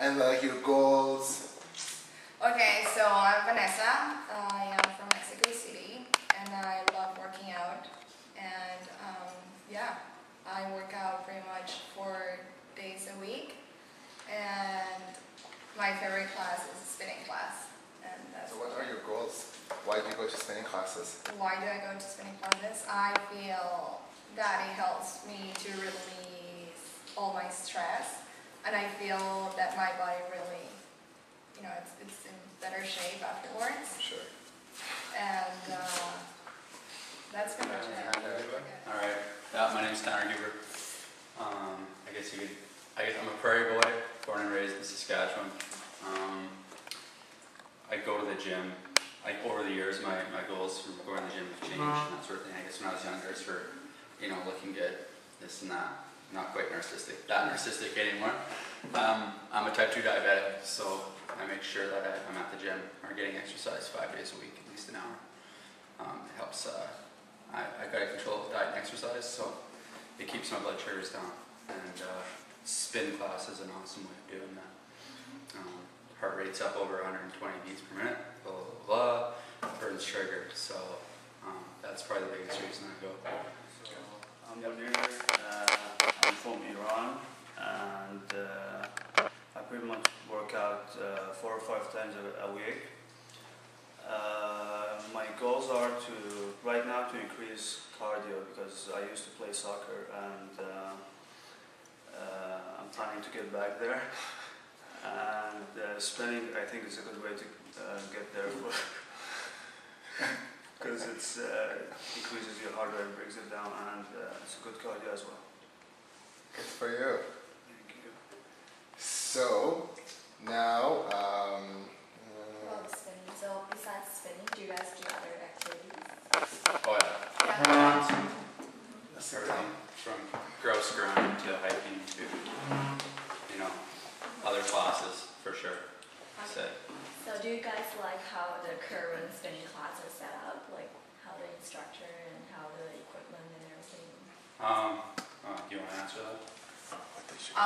and like your goals. Okay, so I'm Vanessa. I am from Mexico City, and I love working out. And yeah, I work out pretty much 4 days a week. And my favorite class is spinning class. And that's So what are your goals? Why do you go to spinning classes? Why do I go to spinning classes? I feel that it helps me to release all my stress, and I feel that my body really, it's in better shape afterwards. Sure. And that's pretty much it. All right. My name's Tanner Huber. I'm a prairie boy, born and raised in Saskatchewan. I go to the gym. Over the years, my goals for going to the gym have changed and that sort of thing. I guess when I was younger, it's for, looking good, this and that. Not quite narcissistic. That narcissistic anymore. I'm a type 2 diabetic, so I make sure that I'm at the gym or getting exercise 5 days a week, at least an hour. It helps. I got to control diet and exercise, so it keeps my blood sugars down. And spin class is an awesome way of doing that. Heart rate's up over 120 beats per minute. Blah blah blah. Burns sugar. So that's probably the biggest reason I go. So I'm Munir. I'm from Iran, and I pretty much work out 4 or 5 times a week. My goals are right now to increase cardio, because I used to play soccer, and I'm planning to get back there. And spinning, I think, is a good way to get there, because it increases your heart rate, brings it down, and it's a good cardio as well. Good for you. Thank you. So now, spinning. So besides spinning, do you guys do other activities? Oh yeah. Yeah. Everything from grouse grind to hiking to, other classes for sure. So do you guys like how the current spinning class is set up? Like how the instructor and how the equipment and everything? Do you want to answer that?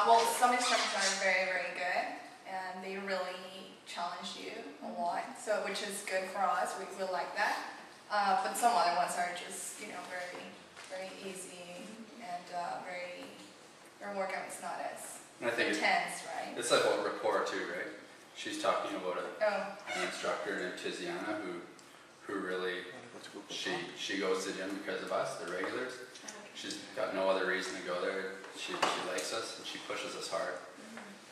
Well, some instructors are very, very good, and they really challenge you a lot. So, which is good for us. We like that. But some other ones are just, very, very easy, and their workout is not as intense, right? It's like what rapport too, right? She's talking about an instructor named Tiziana who really, she goes to the gym because of us, the regulars. She's got no other reason to go there. She likes us and she pushes us hard.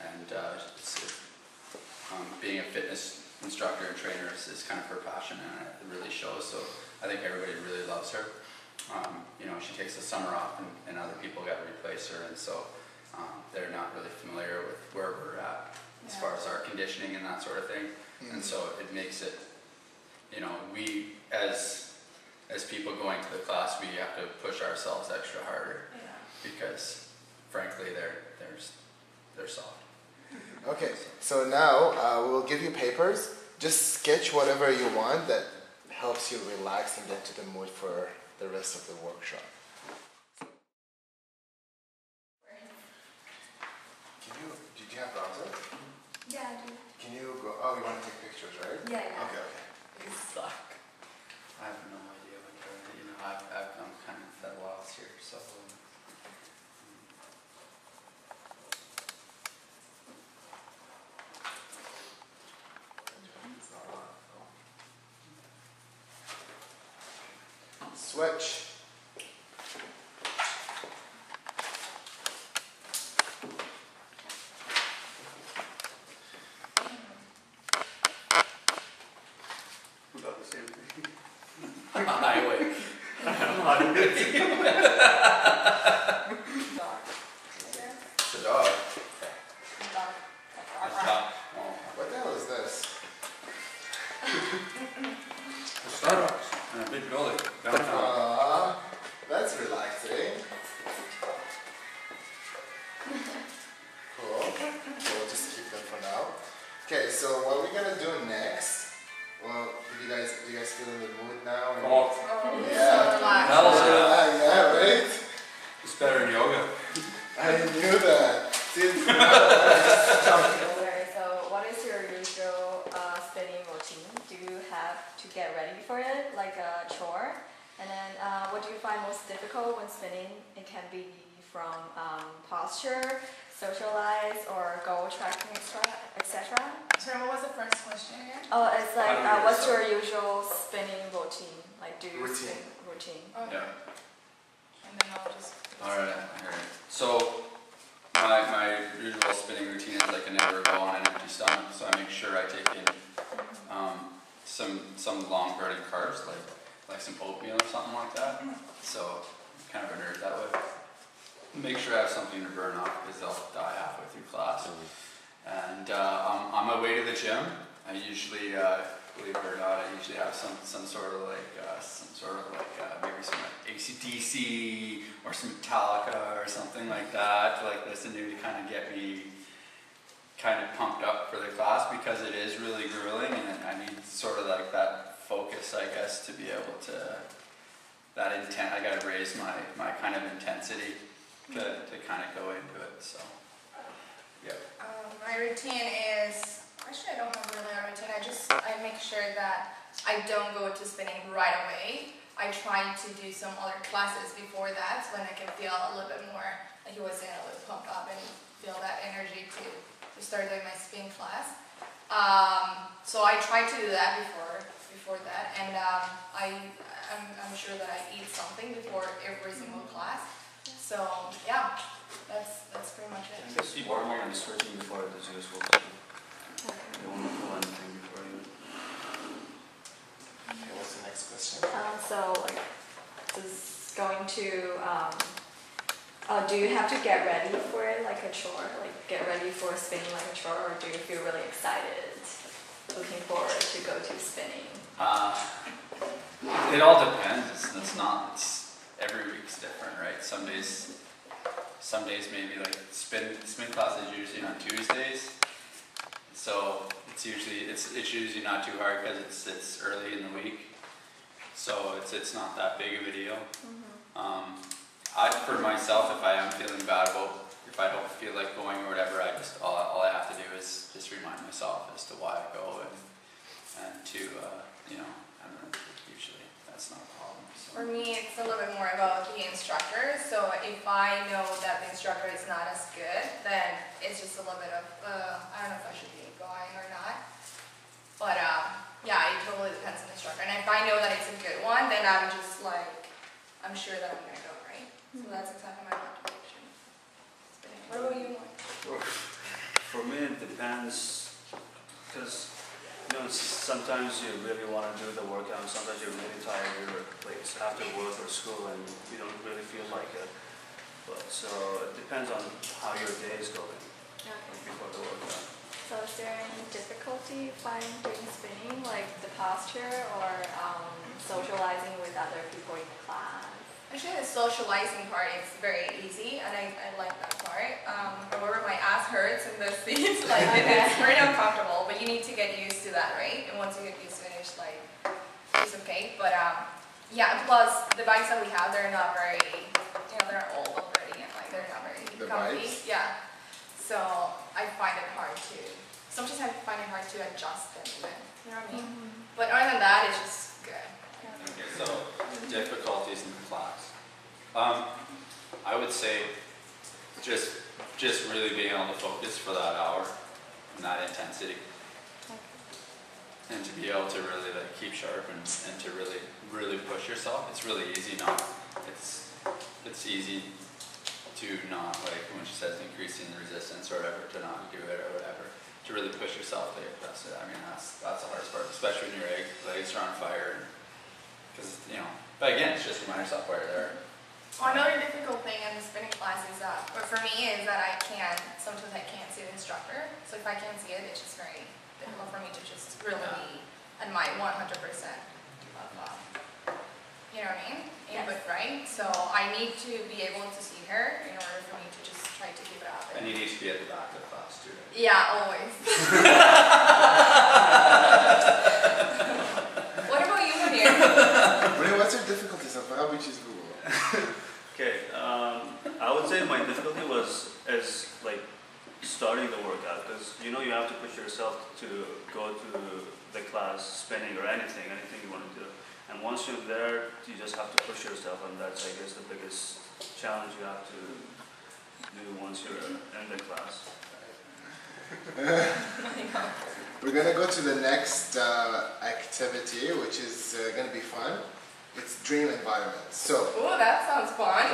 And being a fitness instructor and trainer is kind of her passion, and it really shows. So I think everybody really loves her. She takes the summer off, and other people got to replace her, and so they're not really familiar with where we're at as far as our conditioning and that sort of thing. And so it makes it, we as people going to the class, we have to push ourselves extra harder because frankly they're soft. okay. So now we'll give you papers. Just sketch whatever you want that helps you relax and get to the mood for the rest of the workshop. Did you have browser? Yeah, I do. Can you go? Oh, you want to take pictures, right? Yeah. Okay, okay. You suck. I have no idea what I'm kind of at a loss here, so. Switch. About the same thing. Highway. It's a dog. A top. Oh. What the hell is this? A Starbucks in a big building downtown. That's relaxing. Cool. Okay, we'll just keep them for now. Okay, so what we're gonna do next? Well, do you guys feel in the mood now? Come on. So relaxed. Hell's yeah. Yeah, right? It's better than yoga. I knew that. See, it's like a chore. And then what do you find most difficult when spinning? It can be from posture, socialize, or goal tracking, etc. Sorry, what was the first question again? Oh, it's like, How do you what's yourself? your usual spinning routine? Like, do you Routine. spin routine? Okay. Yeah. And then I'll just. Alright, alright. So, my usual spinning routine is like I never go on an empty stomach, so I make sure I take in some long burning carbs, like some oatmeal or something like that. So, I'm kind of a nerd that way. Make sure I have something to burn off because I'll die halfway through class. And on my way to the gym, I usually, believe it or not, I usually have some sort of like maybe some like AC/DC or some Metallica or something like that to like listen to kind of get me kind of pumped up for the class because it is really grueling and I need sort of like that focus, I guess, to be able to that intent. I got to raise my kind of intensity to kind of go into it. So, yeah. My routine is, actually I don't have really a routine, I make sure that I don't go to spinning right away. I try to do some other classes before that when I can feel a little bit more, like you were saying, a little pumped up and feel that energy to start doing my spin class. So I try to do that before that, and I'm sure that I eat something before every single class. So yeah, that's pretty much it. I guess warm-up and stretching before it is useful too. You don't want to pull anything before you. Okay, what's the next question? So, like, this is going to, do you have to get ready for it like a chore? Like, get ready for spinning like a chore, or do you feel really excited, looking forward to go to spinning? It all depends. It's every week's different, right? Some days maybe like spin class is usually on Tuesdays, so it's usually not too hard because it's early in the week, so it's not that big of a deal. For myself, if I am feeling bad about if I don't feel like going or whatever, I just all I have to do is just remind myself as to why I go and to I don't know, usually that's not a problem. So. For me, it's a little bit more about the instructor. So if I know that the instructor is not as good, then it's just a little bit of, I don't know if I should be going or not. But yeah, it totally depends on the instructor. And if I know that it's a good one, then I'm just like, I'm sure that I'm going to go, right? So that's exactly my motivation. What about you, Mike? For me, it depends, because sometimes you really want to do the workout, and sometimes you're really tired, you're like after work or school, and you don't really feel like it. But so it depends on how your day is going before the workout. So is there any difficulty finding doing spinning, like the posture or socializing with other people in the class? Actually, the socializing part is very easy, and I like that part. However, my ass hurts in the seats, like it's very uncomfortable, but you need to get used to that, right? And once you get used to it, it's like, it's okay. But yeah, plus the bikes that we have, they're not very, they're old already, and like they're not very comfy. Bikes? Yeah. So I find it hard to, sometimes I find it hard to adjust them even, you know what I mean? But other than that, it's just good. Okay, so difficulties in the class. I would say just really being able to focus for that hour and that intensity. And to be able to really like keep sharp and to really push yourself. It's really easy not. It's easy to not, like when she says increasing the resistance or whatever, to not do it or whatever. To really push yourself to get past it. I mean that's the hardest part, especially when your legs are on fire. Because but again, it's just remind yourself why you're there. Well, another difficult thing in the spinning class is or for me, is that sometimes I can't see the instructor. So if I can't see it, it's just very difficult for me to just really be at my 100% of, you know what I mean? Input, right? So I need to be able to see her in order for me to just try to keep it up. And you need to be at the back of the class too. Right? Yeah, always. What about you, Munir? Ray, what's your difficulties of how we choose Google? Okay, I would say my difficulty is like starting the workout, because you have to push yourself to go to the class spinning or anything you want to do. And once you're there, you just have to push yourself, and that's, I guess, the biggest challenge you have to do once you're in the class. We're gonna go to the next activity, which is gonna be fun. It's dream environment. So. Oh, that sounds fun.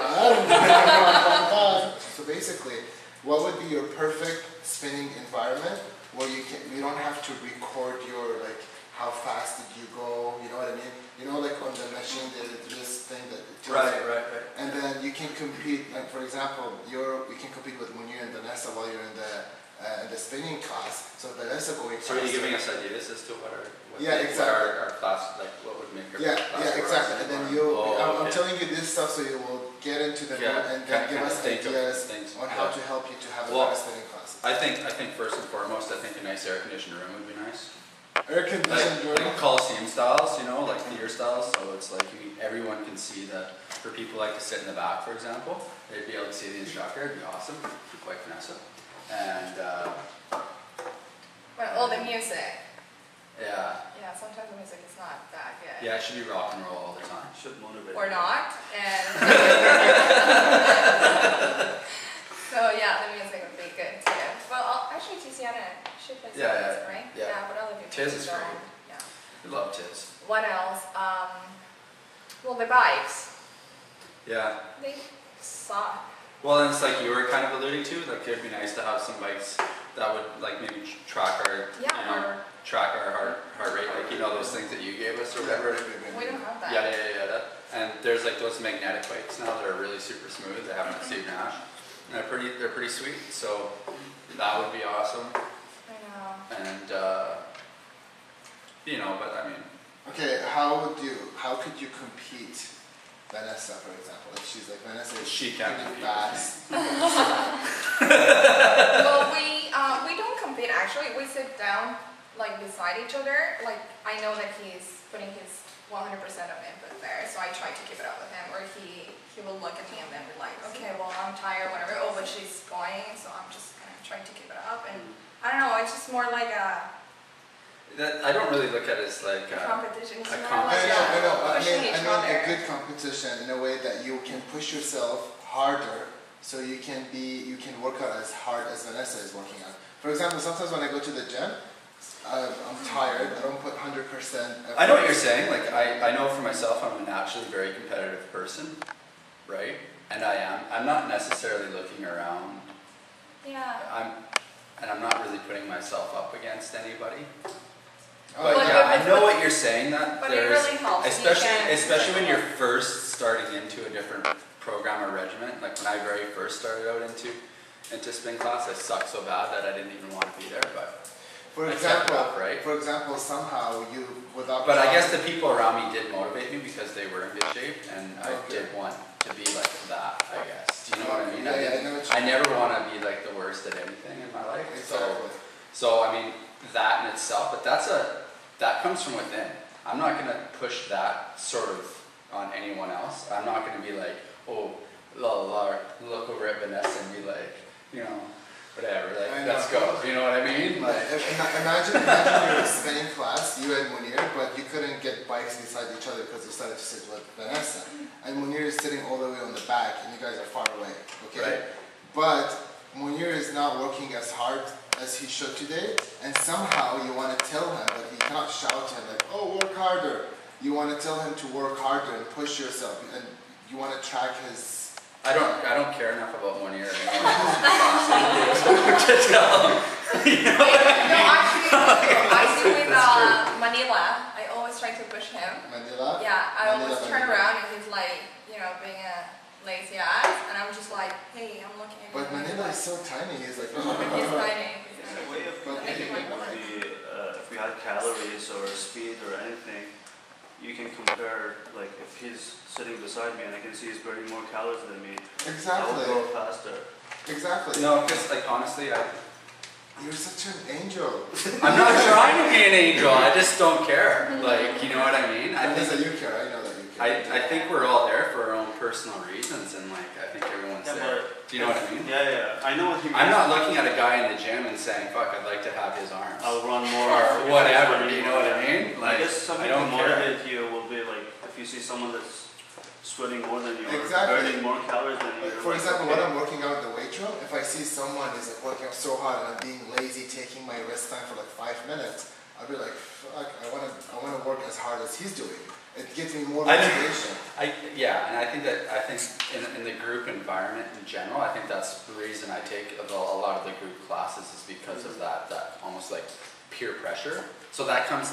So basically, what would be your perfect spinning environment where you don't have to record your how fast did you go? You know what I mean? You know, like on the machine, there's this thing that it tells you. Right. And then you can compete. Like for example, you can compete with Munir and Vanessa while you're in the spinning class. So Vanessa going. So are you giving us ideas as to what exactly. our class, like what would make our class Yeah, exactly. And then I'm okay. telling you this stuff so you will get into the mood and then give us ideas on how to help you to have a better spinning class. I think first and foremost, I think a nice air conditioned room would be nice. Air conditioned room. Like Coliseum styles, you know, like theater styles. So it's like everyone can see that. For people like to sit in the back, for example, they'd be able to see the instructor. It'd be awesome, like Vanessa. And The music. yeah. Yeah, sometimes the music is not that good. Yeah, it should be rock and roll all the time. Should motivate. Or not. And so yeah, the music would be good too. Well, actually, Tiziana should play some music, right? Yeah. But other people. Tiz is don't. great. Yeah. We love Tiz. What else? Well, the bikes. Yeah. They suck. Well, and it's like you were kind of alluding to, like it'd be nice to have some bikes that would like maybe track our, track our heart rate, like those things that you gave us or whatever. We don't have that. Yeah. And there's like those magnetic bikes now that are really super smooth. They haven't Steve Nash. And they're pretty sweet. So that would be awesome. I know. And but I mean. Okay, how could you compete? Vanessa, for example, if she's like Vanessa, she can't compete fast. Well, we don't compete actually. We sit down like beside each other. Like I know that he's putting his 100% of input there, so I try to keep it up with him. Or he will look at me and then be like, okay, well I'm tired, whatever. Oh, but she's going, so I'm just gonna try to keep it up. And I don't know, it's just more like a. I don't really look at it as like competition. I know. I mean a good competition in a way that you can push yourself harder, so you can work out as hard as Vanessa is working out. For example, sometimes when I go to the gym, I'm tired. I don't put 100%. I know what you're saying. Like I know for myself, I'm a naturally very competitive person, right? And I am. I'm not necessarily looking around. Yeah. I'm not really putting myself up against anybody. But I know what you're saying. That but there's, it really helps. especially when you're first starting into a different program or regiment. Like when I very first started out into spin class, I sucked so bad that I didn't even want to be there. But for example, somehow you without. But I guess the people around me did motivate me because they were in good shape, and I did want to be like that. I guess. Do you know what I mean? I never want to be like the worst at anything in my life. Exactly. So I mean that in itself, but that comes from within. I'm not going to push that sort of on anyone else. I'm not going to be like, oh, look over at Vanessa and be like, whatever, like, let's go. You know what I mean? Like, imagine you're in a spinning class, you and Munir, but you couldn't get bikes beside each other because you started to sit with Vanessa. And Munir is sitting all the way on the back and you guys are far away, okay? Right. But Munir is not working as hard as he should today, and somehow you want to tell him, but you cannot shout to him like, oh, work harder. You want to tell him to work harder and push yourself, and you want to track his... I don't care enough about one ear anymore. To tell him. I do with Manila. I always try to push him. Manila? Yeah, I always turn around and he's like, being a lazy ass, and I'm just like, hey, I'm looking at you. But Manila is so tiny, he's like, he's tiny. The way of competing would be if we had calories or speed or anything, you can compare, like if he's sitting beside me and I can see he's burning more calories than me, exactly. I will go faster. Exactly. No, because like honestly, you're such an angel. I'm not trying to be an angel. I just don't care. Like, you know what I mean? I think that you care. I know that you care. I think we're all there for our own personal reasons, and like I think everyone's there. Do you know what I mean? Yeah. I know what you mean. I'm not looking at a guy in the gym and saying, "Fuck, I'd like to have his arms." I'll run more or whatever. Do you know what I mean? Like, I guess something to motivate you will be like you see someone that's sweating more than you, Exactly. burning more calories than you. Like, for example, when I'm working out in the weight room, if I see someone is like working out so hard and I'm being lazy, taking my rest time for like 5 minutes, I'll be like, fuck, I wanna work as hard as he's doing. It gives me more motivation. Yeah, and I think in the group environment in general, I think that's the reason I take a lot of the group classes is because of that almost like peer pressure. So that comes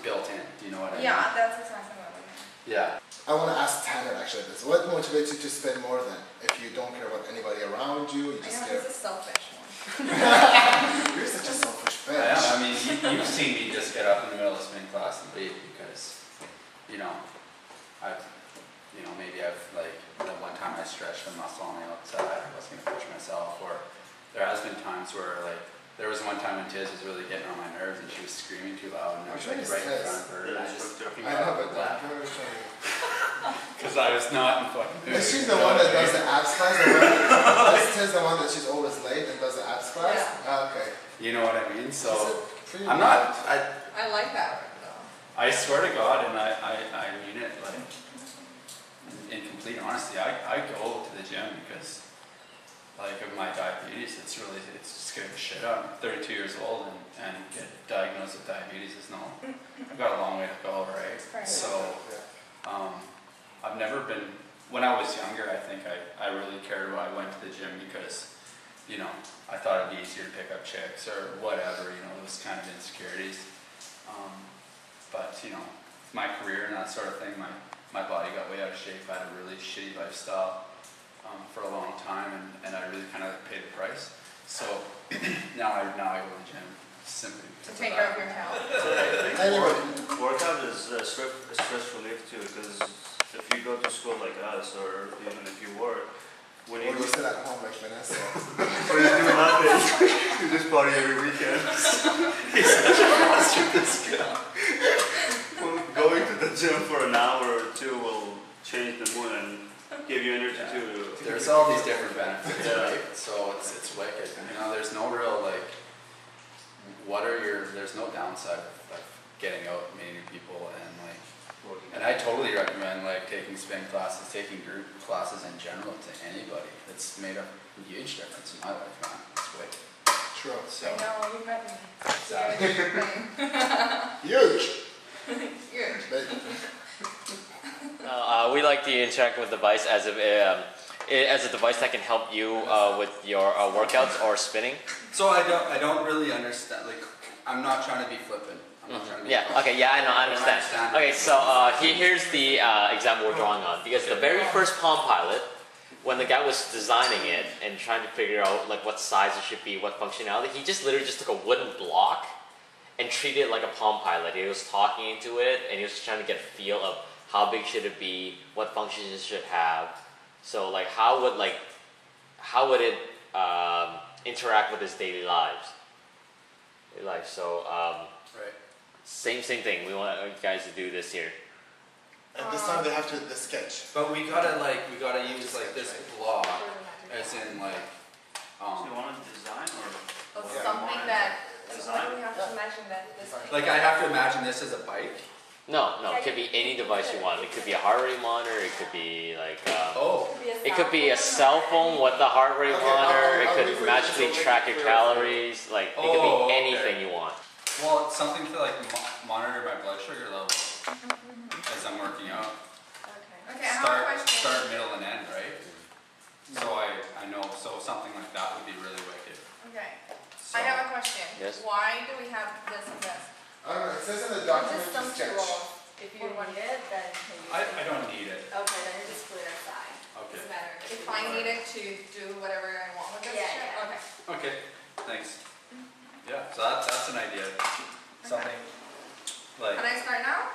built in. Do you know what I mean? Yeah, that's exactly what I mean. Yeah. I want to ask Tanner actually this. What motivates you to spend more than if you don't care about anybody around you? You I just know care. this is selfish one. You're such a selfish bitch. I am. I mean, you've seen me just get up in the middle of spin class and leave because, maybe I've like the one time I stretched a muscle on the outside, I wasn't gonna push myself, or there has been times where like there was one time when Tiz was really getting on my nerves and she was screaming too loud and I was like right in front of her and I just took I know, but because I was not in fucking mood. is she the one that does the abs class? Is Tiz the one that she's always late and does the abs class? Yeah. Okay. You know what I mean? So I'm not. I like that though. I swear to God, and I mean it, like, in complete honesty, I go to the gym because, like, of my diabetes, it's scared the shit out. I'm 32 years old and get diagnosed with diabetes is I've got a long way to go, right? So, I've never been, when I was younger, I think I really cared when I went to the gym because, I thought it'd be easier to pick up chicks or whatever, those kind of insecurities. But my career and that sort of thing, my body got way out of shape. I had a really shitty lifestyle for a long time, and I really kind of paid the price. So now I go to the gym simply To because take of care that. of your health. Anyway. Workout is stress relief too, because if you go to school like us, or even if you work, when Or you you sit at home like Vanessa. or you do nothing, you just party every weekend. Well, going to the gym for an hour or two will change the mood and give you energy to. There's all these different benefits, Yeah. right? So it's wicked. There's no real there's no downside of getting out, meeting people, and I totally recommend taking spin classes, taking group classes in general to anybody. It's made a huge difference in my life, man. It's wicked. True. So I know, you met me. exactly. Huge. Huge. We like to interact with the device as a device that can help you with your workouts or spinning. So I don't really understand. I'm not trying to be flippant. I'm not trying to be Yeah. Okay. Yeah. I understand. Okay. So here's the example we're drawing on, because the very first Palm Pilot, when the guy was designing it and trying to figure out what size it should be, what functionality, he literally took a wooden block and treated it like a Palm Pilot. He was talking into it and he was just trying to get a feel of how big should it be, what functions it should have. So how would it interact with his daily lives? So right. same thing. We want you guys to do this here. And this time they have to the sketch. But we gotta use this block, as in Do you want to design or? Or what do you something want? that, Design? what do we have to imagine that this thing? I have to imagine this as a bike. No, it could be any device you want. It could be a heart rate monitor. It could be it could be a cell phone with a heart rate monitor. It could magically track your calories. It could be anything you want. Well, it's something to monitor my blood sugar level as I'm working out. Okay, I have a question. Start, middle, and end, right? So I know. So something like that would be really wicked. Okay, So, I have a question. Yes? Why do we have this and this? I don't know, it says in the document Just some to sketch. tools. If you need it, then you can use I don't need it. Okay, then you just put it aside. Okay. Doesn't matter. If I needed to do whatever I want with this Yeah, shit? yeah. Okay. Okay. Thanks. Yeah. So that's an idea. Something Can I start now?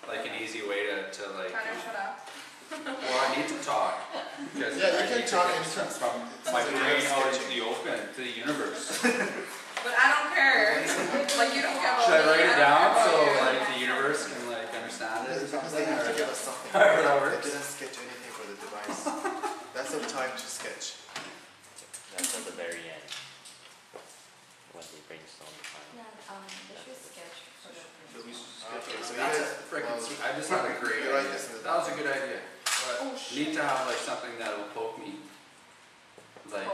an easy way to Kind of shut up. Well, I need to talk because Yeah, you I can need to talk get anytime. from my brain out into the open, to the universe. But I don't care. You don't care about Should I me, write it don't down care so about you. the universe can understand it? Because they have to give us something. However that They works. didn't sketch anything for the device. That's the time to sketch. That's at the very end. When they brainstorm the plan. Yeah, they should sketch for the So we Okay, so you That's guys, a freaking well, sweet. I just had a great you write idea. this in the That was a good idea. Oh Need to have like something that will poke me. Like,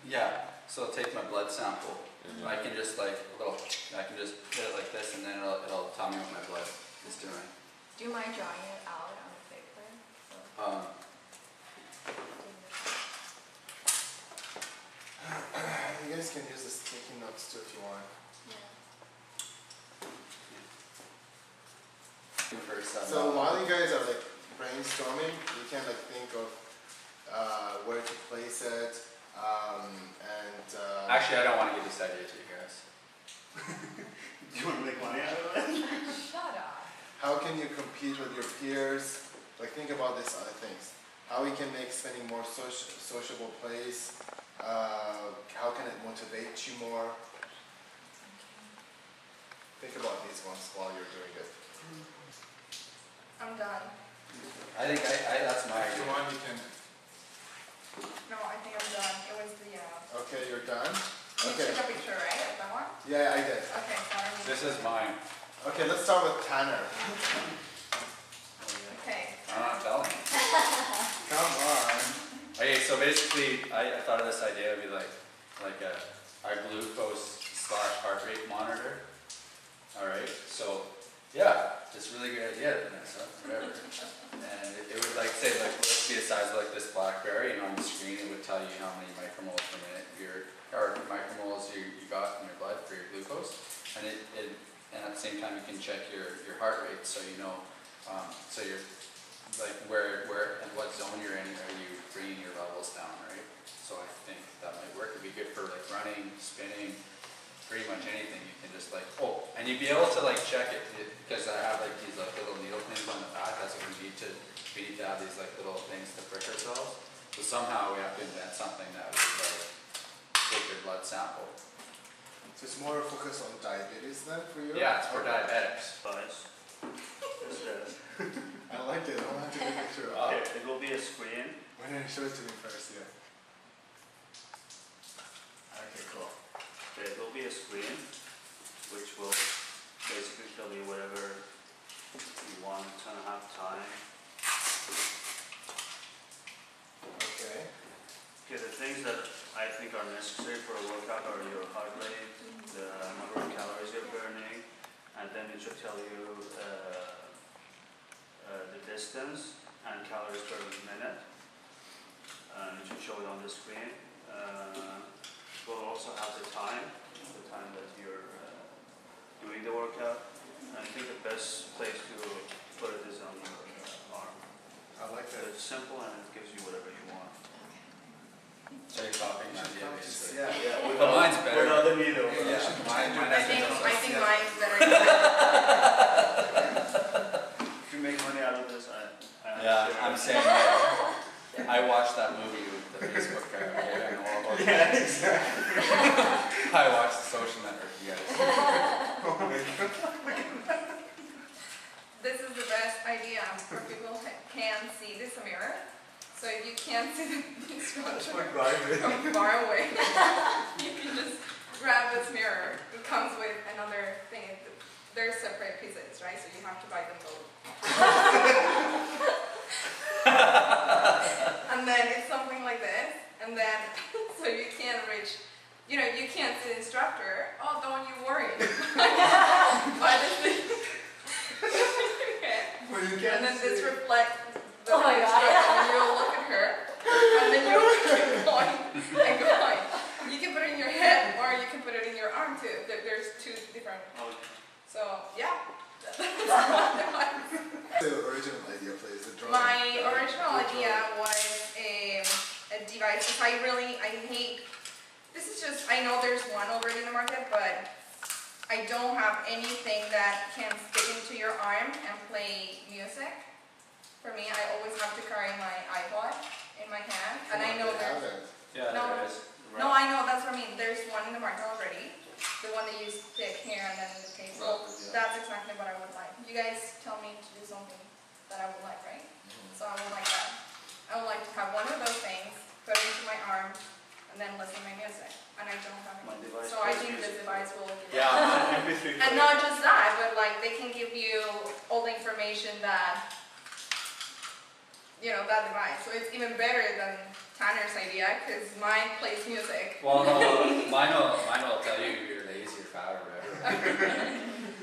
yeah. So I'll take my blood sample. Mhm. I can just like a little. I can just hit it like this, and then it'll tell me what my blood is doing. Do you mind drawing it out on the paper? You guys can use the sticky notes too if you want. So while you guys are like brainstorming, you can like think of where to place it, and Actually, I don't want to give this idea to you guys. Do you want to make money out of it? Shut up. how can you compete with your peers? Like think about these other things. How we can make spending more sociable place. How can it motivate you more? Think about these ones while you're doing it. I'm done. I think that's my If you idea. want, you can. No, I think I'm done. It was the, Okay, you're done. you Okay. took a picture, right, of that one? Yeah, I did. Okay, sorry. This is mine. Okay, let's start with Tanner. Okay. I'm not telling. Come on. Okay, so basically, I thought of this idea would be like a glucose / heart rate monitor. All right, so yeah, just really good idea, Vanessa. Whatever. And it would like say like let's be the size of like this BlackBerry, and on the screen it would tell you how many micromoles per minute micromoles you got in your blood for your glucose, and and at the same time you can check your heart rate, so you know, so you're like where and what zone you're in, are you bringing your levels down, right? So I think that might work. It'd be good for like running, spinning, pretty much anything. You can just like, and you'd be able to like check it because I have like these like little needle things on the back. That's what we need to have these like little things to prick ourselves. So somehow we have to invent something that would like take your blood sample. So it's more focused on diabetes then for you? Yeah, it's for Okay. diabetics. Guys, this is. I like it. I want to take a picture. Okay, it will be a screen. Why didn't you show it to me first? Yeah. Okay, cool. Okay, it will be a screen, which will basically tell you whatever you want to have time. Okay. Okay, the things that I think are necessary for a workout are your heart rate, the number of calories you're burning, and then it should tell you the distance and calories per minute. And it should show it on the screen. We'll also have the time that you're doing the workout. And I think the best place to put it is on your arm. I like So that. it's simple and it gives you whatever you want. So you're copying my idea basically. Yeah. But mine's better. Without the needle. Yeah, mine I has think no mine's better. If you make money out of this, I Yeah, share. I'm saying that. I watched that movie with the Facebook guy. I know all about that. exactly. I watched The Social Network, you guys. This is the best idea for people who can see this mirror. So if you can't see the instruction from far away, you can just grab this mirror. It comes with another thing. They're separate pieces, right? So you have to buy them both. And then it's something like this. And then, so you can't reach, you can't see the instructor. Oh, don't you worry. Buy this thing. Okay. And then this reflects the instructor, and you'll look at her, and then you'll keep going and going. You can put it in your head, or you can put it in your arm too. There's two different. So yeah. The original idea, please. The drawing. My original idea was a device. If I hate. This is just. I know there's one already in the market, but I don't have anything that can stick into your arm and play music. For me, I always have to carry my iPod in my hand, and I know there's. Yeah, No. there is. No, I know, that's what I mean. There's one in the market already. The one that you stick here and then the table. That's exactly what I would like. You guys tell me to do something that I would like, right? So I would like that. I would like to have one of those things, put it into my arm, and and then listen to my music. And I don't have My any. device So I plays think this music. device will give Yeah. MP3 And not just that, but like they can give you all the information that, you know, that device. So it's even better than Tanner's idea because mine plays music. Well, no, mine will tell you you're lazy or fat or whatever.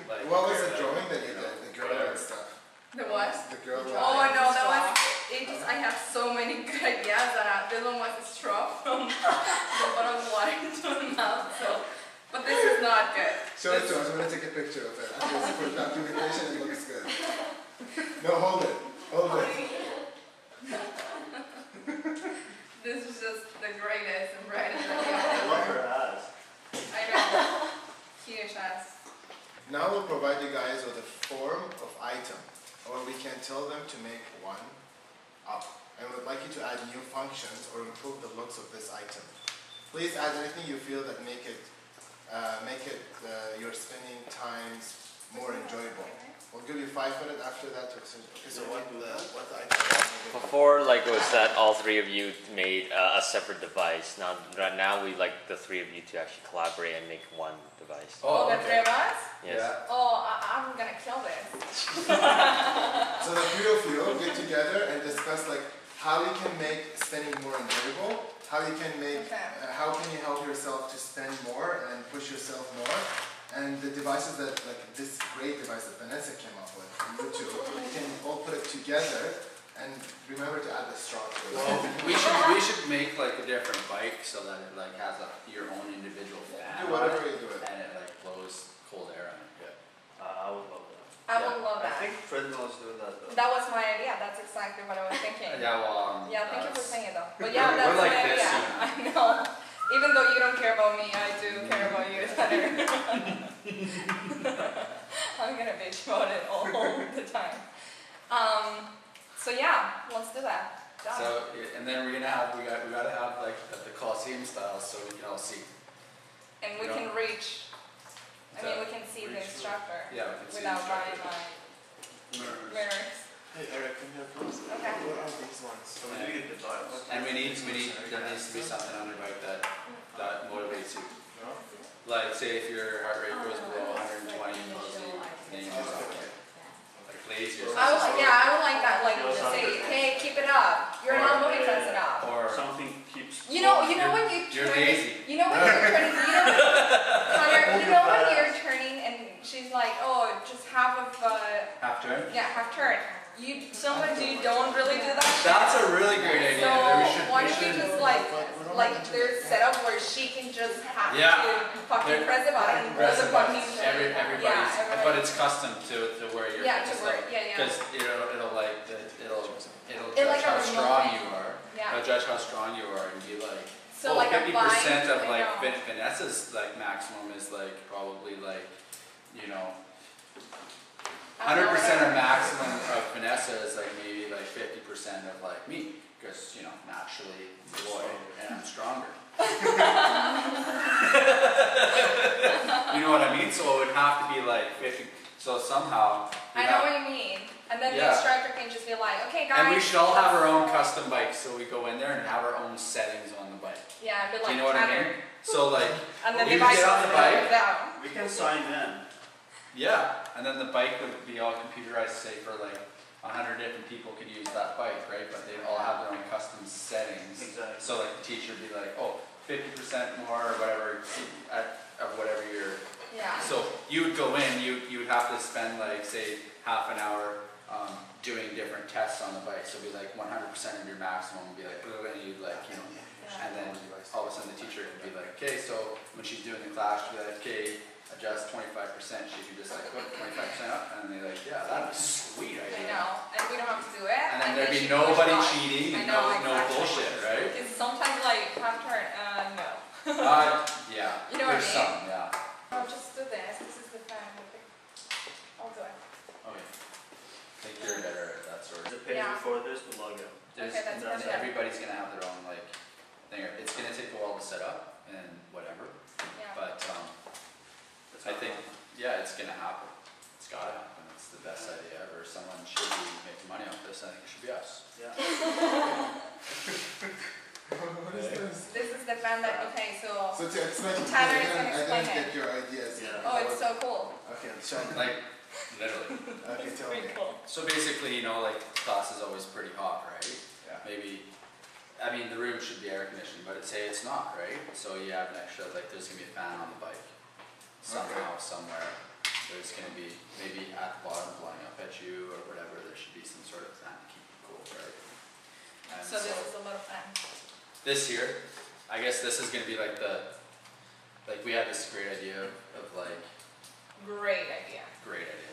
Like, What was the you're drawing like- that you did? The girl and stuff. The what? The girl. Oh no, that was, it just, I have so many good ideas that this one was a straw from the bottom of water into the mouth, so, but this is not good. Show it to us. I'm gonna take a picture of it. After for documentation, it looks good. No, hold it. Hold it. This is just the greatest and brightest idea. What her ass. I know, huge ass. Now we'll provide you guys with a form of item, or we can tell them to make one up. And we'd like you to add new functions or improve the looks of this item. Please add anything you feel that make it your spending times more enjoyable. We'll give you 5 minutes after that to okay, so what the item? Before, like, was that all three of you made a separate device. Now, right now, we like the three of you to actually collaborate and make one device. Oh, the three okay. of us? Yes. Yeah. Oh, I'm gonna kill this. So the three of you get together and discuss like how you can make spending more enjoyable, how you can make, Okay. how can you help yourself to spend more and push yourself more, and the devices that like this great device that Vanessa came up with on YouTube, you can all put it together and remember to add the straw to it. Well, we should make like a different bike so that it like has your own individual fan. Do whatever you do it. And it like blows cold air on it. Yeah. I would love that. I would love I that. think treadmills do that though. That was my idea, that's exactly what I was thinking. Yeah. Well. Yeah, thank you for that's- saying it though. But yeah, We're that's like my this, idea. you know. I know. Even though you don't care about me, I do care about you, Tanner. I'm gonna bitch about it all the time. So yeah, let's do that. Done. So and then we gotta have like the Colosseum style so we can all see. And we you can know. reach, I mean, we can see the Reach- instructor Yeah, we can see. without the buying instructor. my mirrors. Hey Eric, come here please. Okay. What are these ones? So we need a device. And there needs to be something on your bike that motivates you. No? Like say if your heart rate goes below 120, it tells you then you do something. Like lazy or I would, something. I would like that, like say, hey, keep it up. You're not moving fast enough. Or Something keeps. You know when you you're turn, lazy. you know when you're turning, Connor, you know when you're turning and she's like, oh, just half of, Half turn. yeah, half turn. Sometimes you don't really do that. That's a really great idea. So why We don't you should just like there's setup where she can just have Yeah. to fucking press the button, press hold the the button. fucking Everybody's, yeah, but it's custom to where you're. yeah, to work, yeah, Because it'll It like judge how a strong remote you are. yeah. It'll judge how strong you are and be like. So like a 50% bind, of I like know. Vanessa's like maximum is like probably like, you know, I don't know 100% whatever. of maximum of Vanessa is like maybe like 50% of like me. Because, you know, naturally boy and I'm stronger. You know what I mean? So it would have to be like 50. So somehow. I know what you mean. And then the Yeah. instructor can just be like, okay guys. And we should all have our own custom bikes, so we go in there and have our own settings on the bike. Yeah, but Do like you know what I Tanner. mean? So like, And then you the bike get on the bike. down. We can sign in. Yeah, and then the bike would be all computerized, say for like 100 different people could use that bike, right? But they all have their own custom settings. Exactly. So like the teacher would be like, oh, 50% more or whatever of whatever you're. Yeah. So you would go in, you would have to spend like say half an hour doing different tests on the bike. So it'd be like 100% of your maximum would be like, and you'd like, you know, and then all of a sudden the teacher would be like, okay, so when she's doing the class, she'd be like, okay, adjust 25%. She'd be just like, put 25% up, and they're like, yeah, that's a sweet I idea. know, and we don't have to do it. And then there'd she be can push nobody buttons. cheating, I and know, no exactly. bullshit, right? It's sometimes like half turn, no. Yeah. You know what I There's mean? some, yeah. Oh, just do this. This is the fan. I'll do it. Okay. I think you're better at that sort The of. page Yeah. before this, the logo. There's, Okay, that's there's- perfect. everybody's gonna have their own like thing. It's gonna take a while to set up and whatever, Yeah. but That's I how- think it's gonna happen. It's gotta happen. It's the best idea ever. Someone should be making money off this. I think it should be us. Yeah. What is this? This is is the fan that, okay, so, So to explain, to you, Tanner I is gonna didn't explain get it. your ideas yet. oh, it's so cool. Okay, show me. Like, literally. Okay, It's tell me. pretty cool. So basically, you know, like class is always pretty hot, right? Yeah. Maybe, I mean, the room should be air conditioned, but say it's not, right? So you have an extra, like there's gonna be a fan on the bike. Somehow, somewhere, there's gonna be maybe at the bottom blowing up at you or whatever, there should be some sort of fan to keep you cool, right? And So this is a lot of fun. this year, I guess this is gonna be like like we had this great idea of like, Great idea. great idea.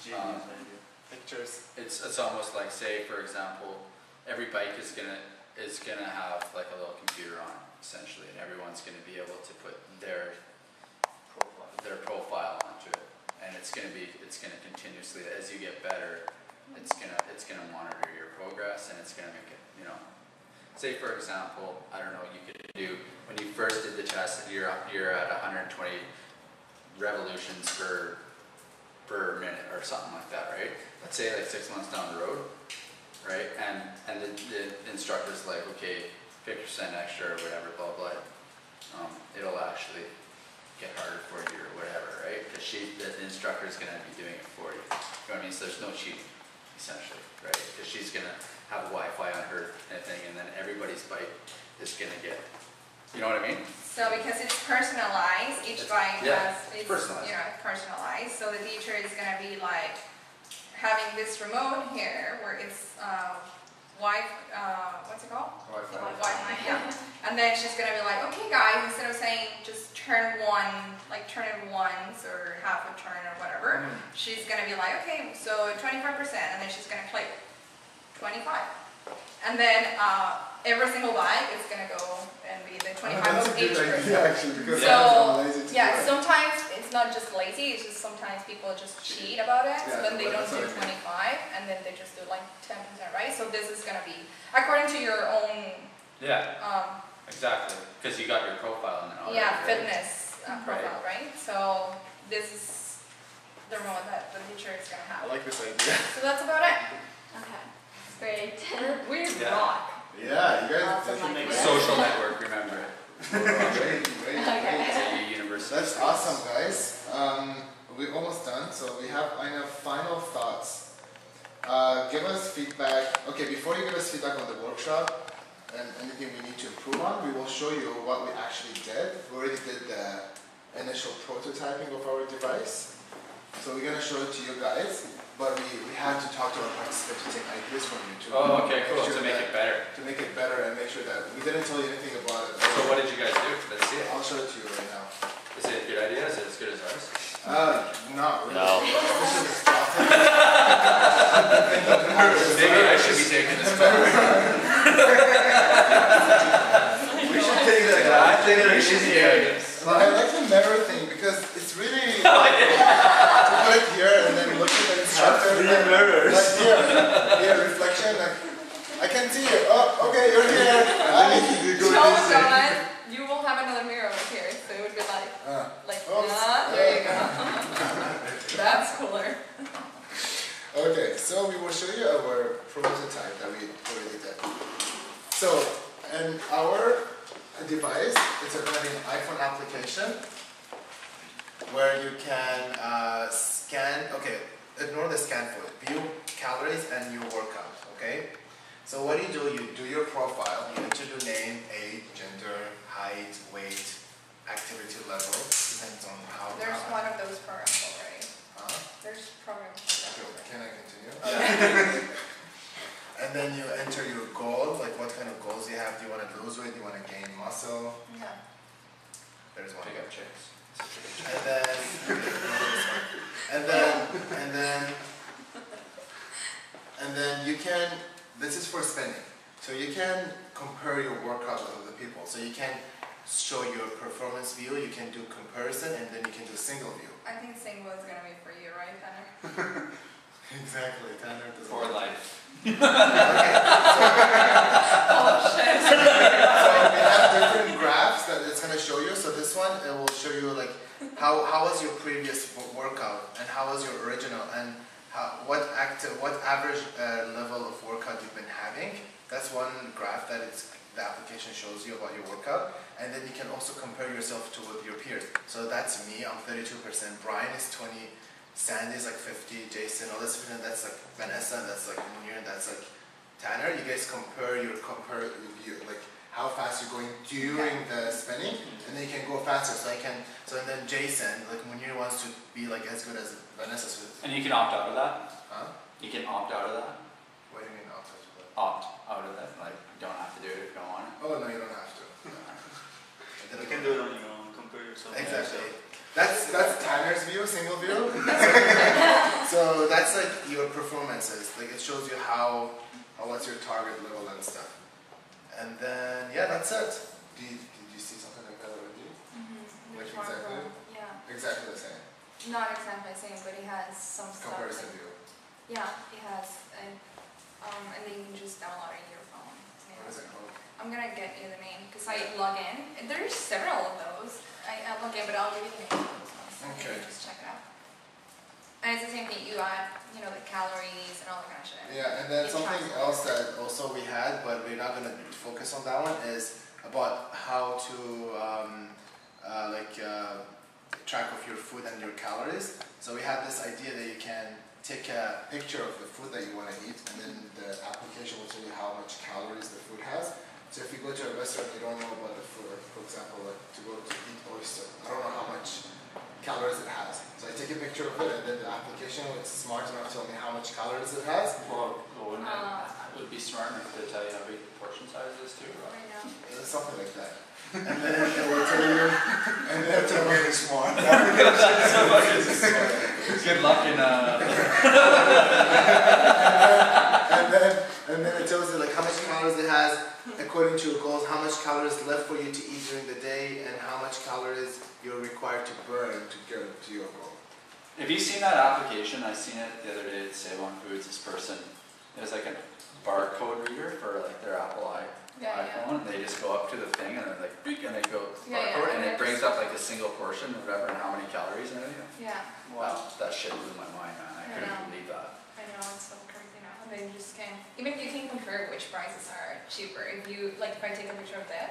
Genius Um, idea. Pictures. It's almost like, say for example, every bike is gonna have like a little computer on it, essentially, and everyone's gonna be able to put their profile onto it, and it's gonna continuously, as you get better, it's gonna monitor your progress, and it's gonna make it, you know, say for example, I don't know, you could do, when you first did the test, you're at 120 revolutions per minute or something like that, right? Let's say like 6 months down the road, right? And the instructor's like, okay, 50% extra or whatever, blah blah. It'll actually get harder for you or whatever, right? Because the instructor's gonna be doing it for you. You know what I mean? So there's no cheating, essentially, right? Because she's gonna have Wi-Fi on her thing, and then everybody's bike is gonna get. You know what I mean? So because it's personalized, each bike yeah, has, it's, personalized. you know, personalized. So the teacher is gonna be like having this remote here where it's what's it called? Wi-Fi. Wi-Fi, yeah. And then she's gonna be like, okay guys, instead of saying just turn one, like turn it once or half a turn or whatever, she's gonna be like, okay, so 25%, and then she's gonna click 25. And then every single bike is gonna go and be the 25 That's of a good each person. idea, actually, because So, I'm lazy to do yeah, it. sometimes it's not just lazy, it's just sometimes people just cheat about it, Yeah, but they don't that's do what I mean. 25 and then they just do like 10%, right? So this is gonna be according to your own, Yeah, exactly. Because you got your profile in it already. yeah, right? fitness profile, right? So this is the remote that the teacher is gonna I have. like this idea. So that's about it. Okay. Great. We Yeah. rock. Yeah, you guys Awesome definitely idea. Social network, remember it. Great, great, Okay. great. It's a university. That's awesome, guys. We're almost done, so we have final thoughts. Give us feedback. Okay, before you give us feedback on the workshop and anything we need to improve on, we will show you what we actually did. We already did the initial prototyping of our device, so we're gonna show it to you guys. But we had to talk to our participants to take ideas from you too. Oh, okay, cool. sure To make that- it better. To make it better and make sure that we didn't tell you anything about it. So what did you guys do? Let's see it. I'll show it to you right now. Is it a good idea? Is it as good as ours? Not really. No. This is awesome. Maybe I should be taking this back. We should take that. I think we should hear this. Well, I like the mirror thing because it's really to put it here and then look at the instructor. Like here, reflection. Like I can see you. Oh, okay, you're here. Hi. Show John, you will have another mirror over here, so it would be like, Oops. there you go. That's cooler. Okay, so we will show you our prototype that we already did. So, in our device, it's going to be an iPhone application where you can scan, okay, ignore the scan for it, view calories and your workout, okay? So what you do your profile, you enter your name, age, gender, height, weight, activity level, depends on how. There's one of those programs already. Huh? There's programs. Can I continue? And then you enter your goal, like what kind of goals you have. Do you want to lose weight? Do you want to gain muscle? No. There's one. Pick up chicks. And then you can, this is for spending. So you can compare your workout with other people. So you can show your performance view, you can do comparison, and then you can do single view. I think single is gonna be for you, right, Tanner? Exactly, Tanner does For life. Oh shit. So we have different graphs that it's going to show you. So this one, it will show you like how was your previous workout and how was your original and what average level of workout you've been having. That's one graph that it's the application shows you about your workout, and then you can also compare yourself to with your peers. So that's me, I'm 32%, Brian is 20, Sandy is like 50, Jason, all this, and that's like Vanessa, that's like Munir, and that's like Tanner. You guys compare like how fast you're going during the spinning, and then you can go faster. So and then Jason, like Munir wants to be like as good as Vanessa. So, And you can opt out of that? huh? You can opt out of that? What do you mean opt out? Opt out of that? Like, you don't have to do it if you don't want it? Oh no, you don't have to. You can do it on your own, compare yourself. Exactly. That's Tanner's view, single view. So that's like your performances. Like it shows you what's your target level and stuff. And then yeah, that's it. Did you see something like that already? Like exactly? Yeah. Exactly the same. Not exactly the same, but it has some stuff. Comparison view. Yeah, it has, and then you can just download it in your phone. What is it called? I'm gonna get you the name because I log in. And there's several of those. I log in, but I'll give you the name of those ones. So Okay. you can just check it out. And it's the same thing. You add, the calories and all that kind of shit. Yeah, and then It something tracks else that also we had, but we're not gonna focus on that one, is about how to track of your food and your calories. So we had this idea that you can take a picture of the food that you want to eat, and then the application will tell you how much calories the food has. So if you go to a restaurant, you don't know about the food. For example, like to go to eat oyster, I don't know how much calories it has. So I take a picture of it, and then the application is smart enough to tell me how much calories it has. Well, wouldn't it would be smart enough to tell you how big the portion size is too, right? I know. Something like that. And then it will tell you, and then it will tell you smart. Good luck in and then it tells you like how much calories it has according to your goals, how much calories left for you to eat during the day, and how much calories you're required to burn to go to your goal. Have you seen that application? I seen it the other day at Save on Foods. This person, it was like a barcode reader for like their Apple iPhone. And they just go up to the thing and they're like, beep, and they go barcode, and it brings up like a single portion, whatever, and how many calories and everything. Yeah. Wow, that shit blew my mind, man. I couldn't know. believe that. I know, it's so crazy now. They just can, even you can compare which prices are cheaper. If you, like if I take a picture of this,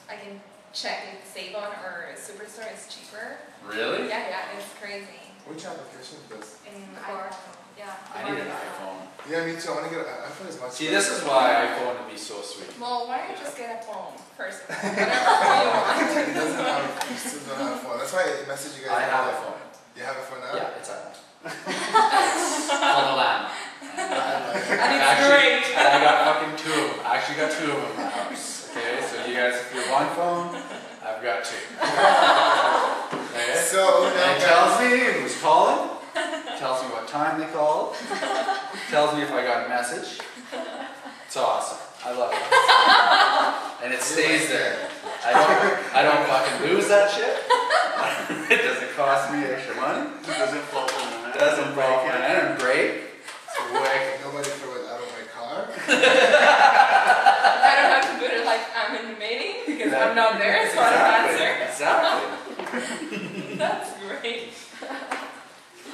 I can check if Save-On or Superstore is cheaper. Really? Yeah, it's crazy. Which application is this? In iPhone, yeah. I need an iPhone. Yeah, me too. I want to get an iPhone as much. See, this is why iPhone would be so sweet. Well, why don't you just get a phone first of all? Whatever you want. He doesn't have, he still don't have a phone. That's why I messaged you guys. I have a phone. You have a phone now? Yeah, it's iPhone. It's called a lamb. And it's great. And I got fucking two of them. I actually got two of them in my house. Okay, so you guys, if you're one phone, I've got two. Okay? So And now it tells me who's calling, tells me what time they called, tells me if I got a message. It's awesome. I love it. And it stays there. I don't fucking lose that shit. It doesn't cost me extra money. It doesn't fall on the It doesn't break it. I don't break. It's wicked. nobody threw it out of my car. I don't have to put it like I'm in the meeting because I'm not there, so I don't answer. Exactly. That's great.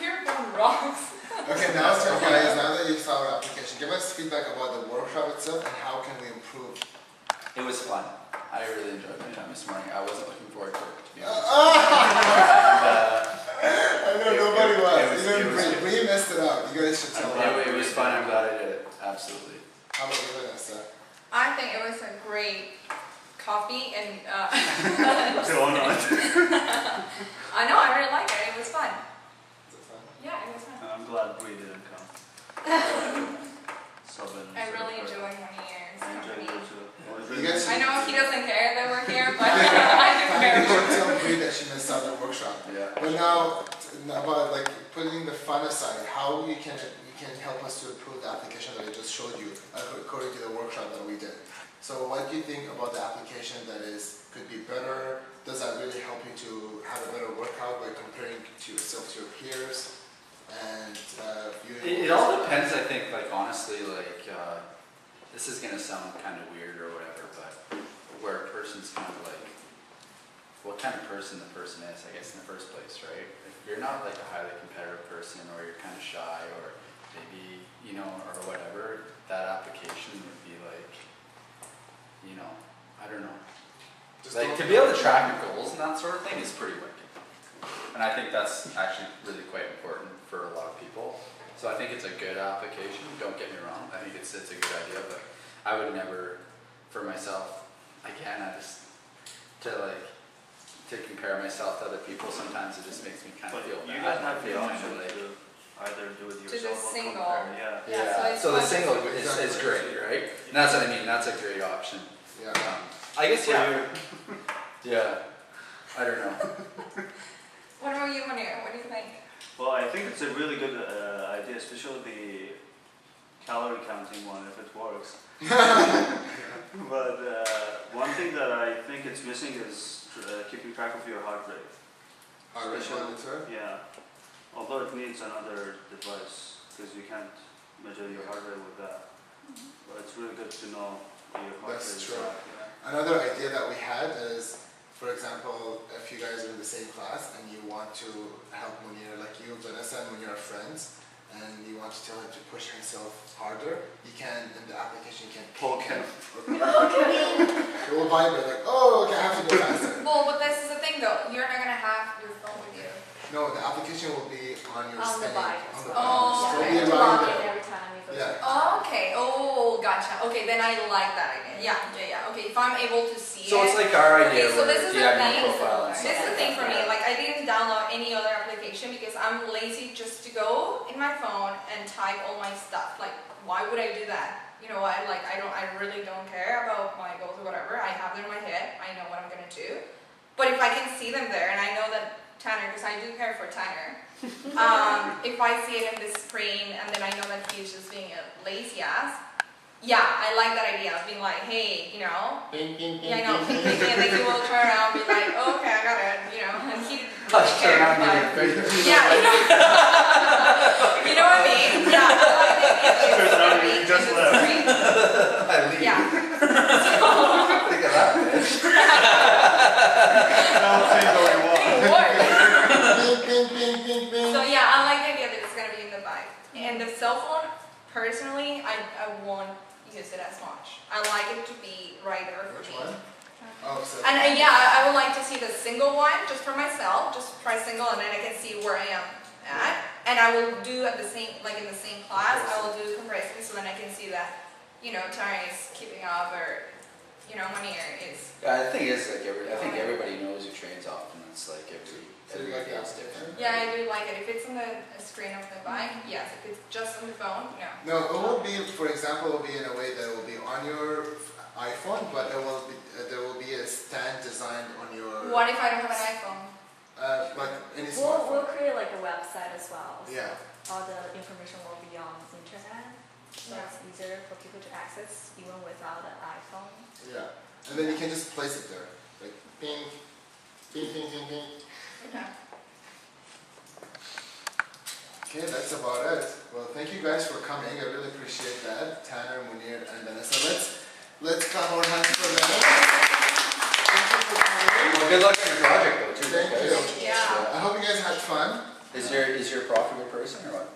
Your phone rocks. Okay, now so guys, now that you saw our application, give us feedback about the workshop itself and how can we improve. It was fun. I really enjoyed my time this morning. I wasn't looking forward to it, to be honest. I know nobody was. it Even was- we messed it up. You guys should tell them. It was fun. I'm glad I did it. Absolutely. How about you, Vanessa? I think it was a great coffee and Donut. I know, I really liked it. It was fun. Is it fun? Yeah, it was fun. I'm glad Bree didn't come. I really enjoyed my years. I enjoyed it too. You guys I know he doesn't care that we're here, but I do care. You should tell Bree that she missed out the workshop. Yeah. But now, about like putting the fun aside, how you can help us to improve the application that I just showed you according to the workshop that we did. So what do you think about the application that could be better? Does that really help you to have a better workout by comparing to yourself to your peers? And It all depends, I think, like honestly, like this is gonna sound kind of weird or whatever, but where a person's kind of like, what kind of person the person is, I guess, in the first place, right? If you're not like a highly competitive person, or you're kind of shy, or maybe, or whatever, that application would be like, I don't know. Just Like don't- to be able to track your goals and that sort of thing is pretty wicked. And I think that's actually really quite important for a lot of people. So I think it's a good application, don't get me wrong. I think it's a good idea, but I would never, for myself, again, to compare myself to other people, sometimes it just makes me kind of But feel you bad. guys have the Feel kind option of like- to either do it the yourself or single. compare. Yeah. Yeah, so it's so the fun. single is great, right? And that's what I mean, that's a great option. Yeah. I guess, For yeah. you. Yeah. I don't know. What about you, Manir? What do you think? Well, I think it's a really good idea, especially the calorie counting one, if it works. But one thing that I think it's missing is keeping track of your heart rate. Heart rate monitor. Yeah. Although it needs another device, because you can't measure your heart rate with that. But it's really good to know your heart That's rate. true. Yeah. Another idea that we had is, for example, if you guys are in the same class and you want to help Munir, like you, Vanessa, and Munir are friends, and you want to tell him to push himself harder, you can, in the application, you can poke him. It will vibrate like, oh, okay, I have to go faster. Well, but this is the thing though. You're not gonna have your phone with you. No, the application will be on your On the spinning. bike. On the Oh, bike. Yeah, So you it'll have be to right log in there. every time you go Yeah. to Oh, okay. Oh, gotcha. Okay, then I like that idea. Yeah. Okay, if I'm able to see So it. it's like our idea Okay, so where this is you the have thing. your profile and This stuff. is the thing for me. Like, I didn't download any other application because I'm lazy just to go in my phone and type all my stuff. Like, why would I do that? You know what? Like, I really don't care about my goals or whatever. I have them in my head. I know what I'm gonna do. But if I can see them there, and I know that Tanner, because I do care for Tanner, if I see it in the screen and then I know that he's just being a lazy ass, yeah, I like that idea of being like, hey, you know, Bing, bing, bing, yeah, I know, bing, and bing. then he will turn around and be like, oh, okay, I got it, you know, and he Touch, doesn't turn care, around, but give me your finger. yeah, you know what I mean? Yeah, I like the idea of Turns around and being you in just the left. screen. I leave. Yeah. Look at that, bitch. I'll say what you want. Bing, bing, bing, bing, bing. So yeah, I like the idea that it's gonna be in the bike. And the cell phone, personally, I won't use it as much. I like it to be right there for Which me. one? Oh, so. And yeah, I would like to see the single one just for myself, just try single, and then I can see where I am at. And I will do at the same, like in the same class, I will do comparison so then I can see that, you know, Tara is keeping up or, you know, Manir is. Yeah, the thing is, like, I think everybody knows who trains often. It's like every So you like day that? is different. Yeah, I do like it. If it's on the screen of the bike, yes. If it's just on the phone, no. No, it will be, for example, it will be in a way that it will be on your iPhone, but it will be, there will be a stand designed on your, What if I don't have an iPhone? like any We'll smartphone. create like a website as well. So Yeah. all the information will be on the internet. So Yeah. it's easier for people to access even without an iPhone. Yeah. And then you can just place it there. Like, ping, ping, ping, ping, ping. Okay. Okay, that's about it. Well, thank you guys for coming. I really appreciate that. Tanner, Munir, and Vanessa. Let's clap our hands for them. Thank you for coming. Well, good luck on your project, though, too. Thank guys. you. Yeah. I hope you guys had fun. Is your prof a good person or what?